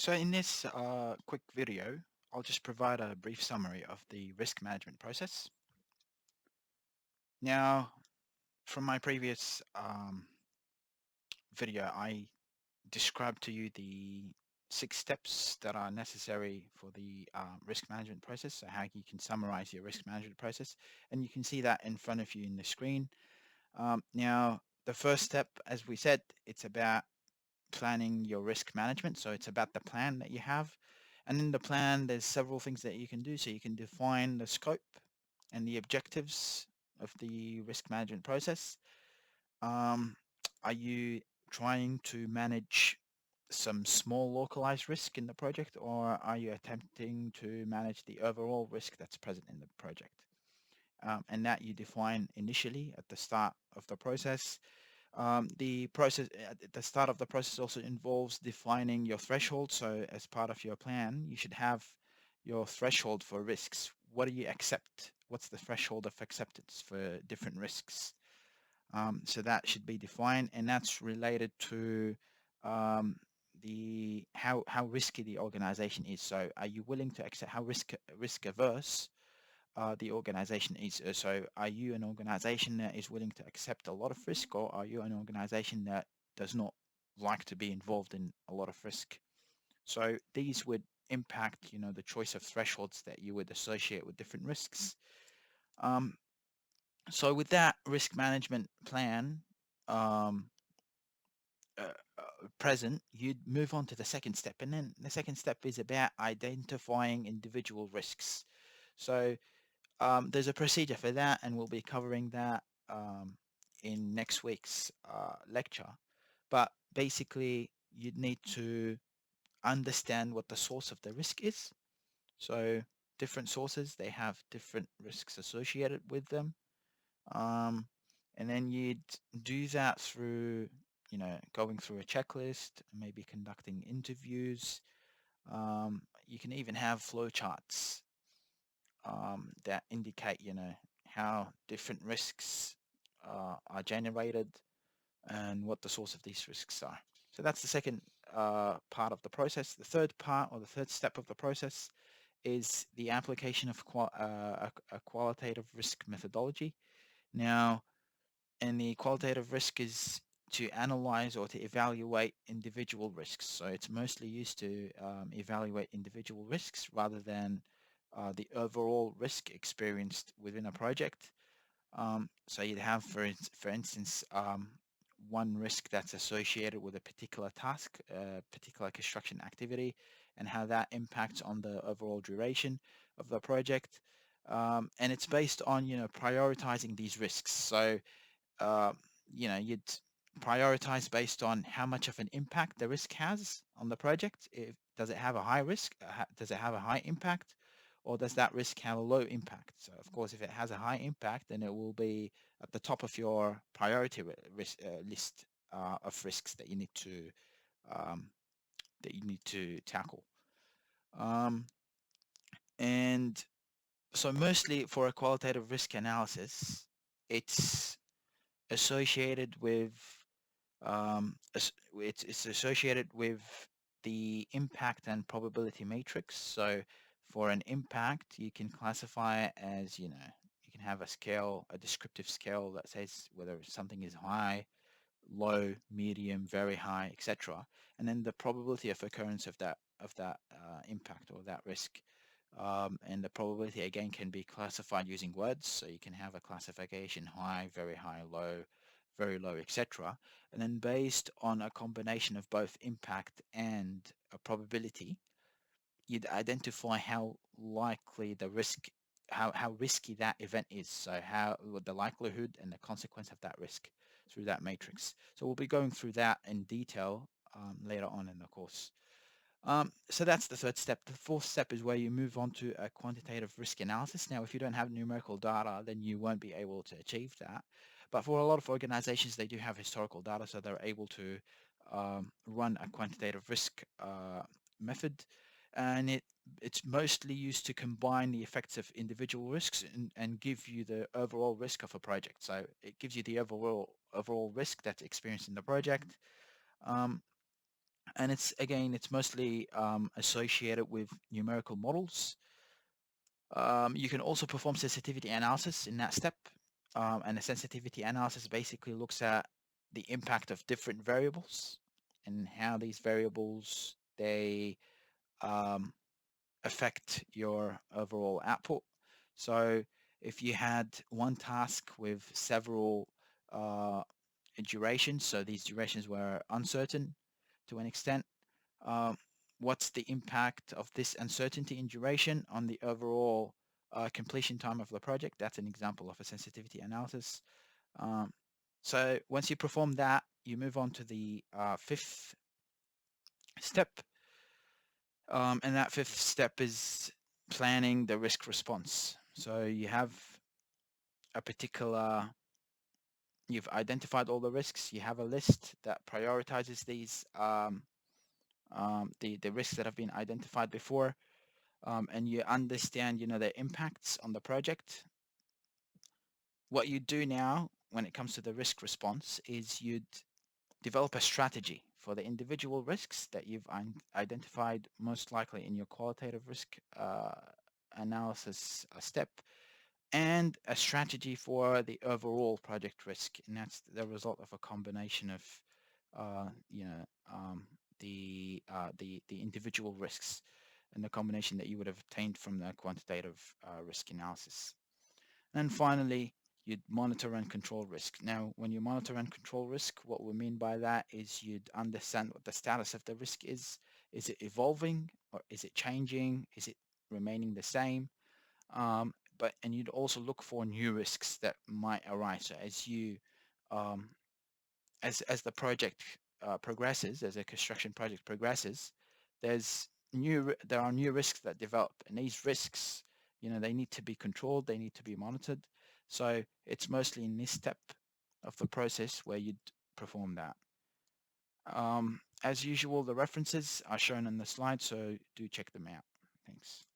So in this quick video, I'll just provide a brief summary of the risk management process. Now, from my previous video, I described to you the 6 steps that are necessary for the risk management process, so how you can summarize your risk management process, and you can see that in front of you in the screen. Now, the first step, as we said, it's about planning your risk management. So it's about the plan that you have. And in the plan, there's several things that you can do. So you can define the scope and the objectives of the risk management process. Um, are you trying to manage some small localized risk in the project, or are you attempting to manage the overall risk that's present in the project? And that you define initially at the start of the process. The process at the start of the process also involves defining your threshold. So as part of your plan, you should have your threshold for risks. What do you accept? What's the threshold of acceptance for different risks? So that should be defined, and that's related to um, the how risky the organization is. So are you willing to accept how risk averse the organization is? So are you an organization that is willing to accept a lot of risk, or are you an organization that does not like to be involved in a lot of risk? So these would impact, the choice of thresholds that you would associate with different risks. Um, so with that risk management plan um, uh, present, you'd move on to the second step, and then the second step is about identifying individual risks. So there's a procedure for that, and we'll be covering that in next week's lecture. But basically, you'd need to understand what the source of the risk is. So different sources, they have different risks associated with them. Um, and then you'd do that through, going through a checklist, maybe conducting interviews. You can even have flowcharts that indicate, how different risks are generated and what the source of these risks are. So that's the second part of the process. The third part, or the third step of the process, is the application of a qualitative risk methodology. Now, and the qualitative risk is to analyze or to evaluate individual risks. So it's mostly used to evaluate individual risks rather than the overall risk experienced within a project. So you'd have, for instance, one risk that's associated with a particular task, a particular construction activity, and how that impacts on the overall duration of the project. And it's based on, prioritizing these risks. So uh, you'd prioritize based on how much of an impact the risk has on the project. Does it have a high risk? Does it have a high impact? Or does that risk have a low impact? So of course, if it has a high impact, then it will be at the top of your priority risk, list of risks um, that you need to tackle. Um, and so mostly for a qualitative risk analysis, it's associated with it's associated with the impact and probability matrix. So for an impact, you can classify it as, you can have a scale, a descriptive scale that says whether something is high, low, medium, very high, etc. And then the probability of occurrence of that impact or that risk. And the probability again can be classified using words. So you can have a classification high, low, very low, etc. And then based on a combination of both impact and a probability, you'd identify how likely the risk, how risky that event is. So how the likelihood and the consequence of that risk through that matrix. So we'll be going through that in detail later on in the course. So that's the third step. The fourth step is where you move on to a quantitative risk analysis. Now, if you don't have numerical data, then you won't be able to achieve that. But for a lot of organizations, they do have historical data, so they're able to run a quantitative risk method. And it's mostly used to combine the effects of individual risks and give you the overall risk of a project. So it gives you the overall risk that's experienced in the project. Um, And it's mostly associated with numerical models. You can also perform sensitivity analysis in that step. And the sensitivity analysis basically looks at the impact of different variables and how these variables they um, affect your overall output. So if you had one task with several uh, durations, so these durations were uncertain to an extent, um, what's the impact of this uncertainty in duration on the overall completion time of the project? That's an example of a sensitivity analysis. Um, so once you perform that, you move on to the fifth step. And that fifth step is planning the risk response. So you have a particular, you've identified all the risks. You have a list that prioritizes these, the risks that have been identified before, and you understand, the impacts on the project. What you do now when it comes to the risk response is you'd develop a strategy for the individual risks that you've identified most likely in your qualitative risk analysis step, and a strategy for the overall project risk. And that's the result of a combination of, you know, the individual risks and the combination that you would have obtained from the quantitative risk analysis. And finally, you'd monitor and control risk. Now, when you monitor and control risk, what we mean by that is you'd understand what the status of the risk is. Is it evolving or is it changing? Is it remaining the same? And you'd also look for new risks that might arise. So um, as the project progresses, as a construction project progresses, there are new risks that develop, and these risks, they need to be controlled, they need to be monitored. So it's mostly in this step of the process where you'd perform that. As usual, the references are shown in the slide, so do check them out. Thanks.